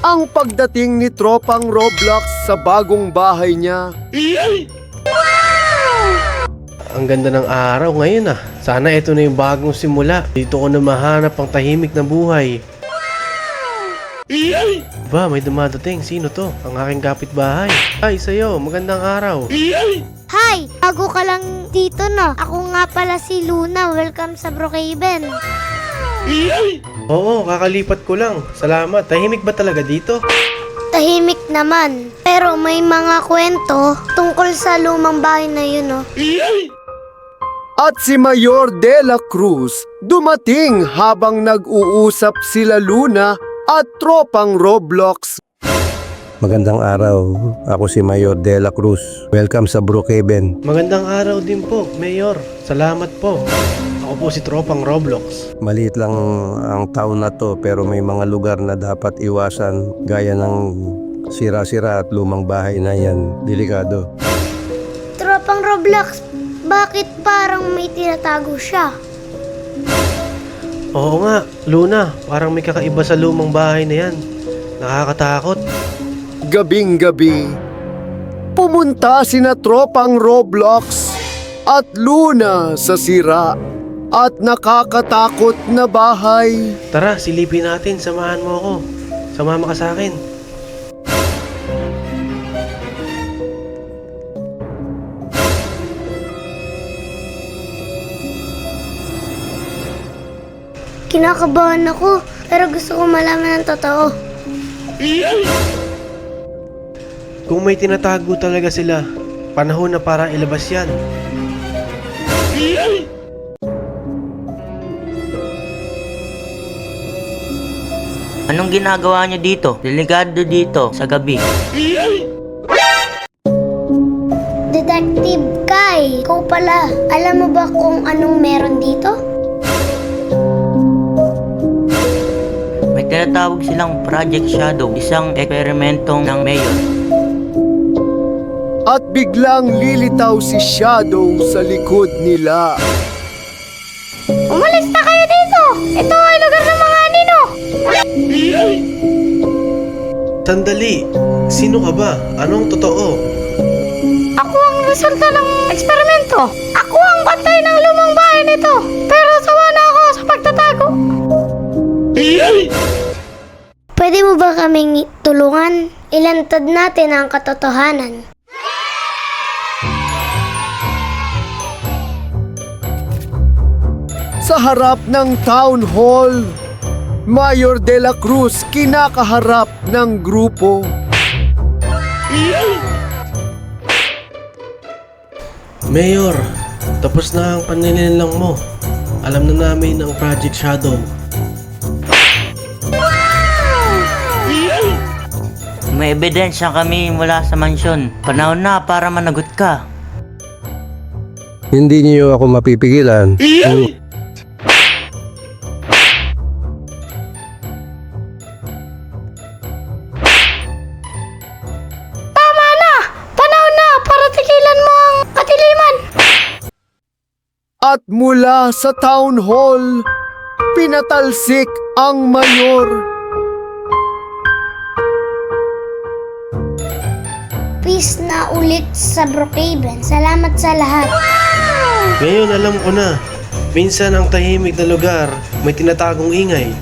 ang pagdating ni Tropang Roblox sa bagong bahay niya. Ang ganda ng araw ngayon ah. Sana ito na yung bagong simula. Dito ko na mahanap ang tahimik na buhay. Ba, may dumadating. Sino to? Ang aking kapitbahay. Ay, sa'yo. Magandang araw. Hi! Bago ka lang dito, no? Ako nga pala si Luna. Welcome sa Brookhaven. Oo, kakalipat ko lang. Salamat. Tahimik ba talaga dito? Tahimik naman. Pero may mga kwento tungkol sa lumang bahay na yun, no? At si Mayor De La Cruz dumating habang nag-uusap sila Luna at Tropang Roblox. Magandang araw. Ako si Mayor De La Cruz. Welcome sa Brookhaven. Magandang araw din po, Mayor. Salamat po. Ako po si Tropang Roblox. Maliit lang ang taon na to pero may mga lugar na dapat iwasan gaya ng sira-sira at lumang bahay na yan. Delikado. Tropang Roblox, bakit parang may tinatago siya? Oo nga, Luna. Parang may kakaiba sa lumang bahay na yan. Nakakatakot. Gabing-gabi, pumunta sina Tropang Roblox at Luna sa sira at nakakatakot na bahay. Tara, silipin natin. Samahan mo ako. Sumama ka sa akin. Kinakabahan ako, pero gusto ko malaman ang totoo. Kung may tinatago talaga sila, panahon na para ilabas yan. Anong ginagawa niyo dito? Delikado dito sa gabi. Detective Kai, ikaw pala. Alam mo ba kung anong meron dito? May tinatawag silang Project Shadow, isang eksperimentong ng mayor. At biglang lilitaw si Shadow sa likod nila. Umalis na kayo dito! Ito ay lugar ng mga anino! Sandali, sino ka ba? Anong totoo? Ako ang resulta ng eksperimento. Ako ang bantay ng lumang bahay nito. Pero sawa na ako sa pagtatago. Pwede mo ba kaming tulungan? Ilantad natin ang katotohanan. Sa harap ng town hall, Mayor De La Cruz kinakaharap ng grupo. Mayor, tapos na ang paninilang mo. Alam na namin ang Project Shadow. May ebidensya kami mula sa mansyon. Panahon na para managot ka. Hindi niyo ako mapipigilan. Tama na! Panahon na para tigilan mo ang katiliman! At mula sa town hall, pinatalsik ang mayor. Peace na ulit sa Brookhaven. Salamat sa lahat. Ngayon alam ko na, minsan ang tahimik na lugar may tinatagong ingay.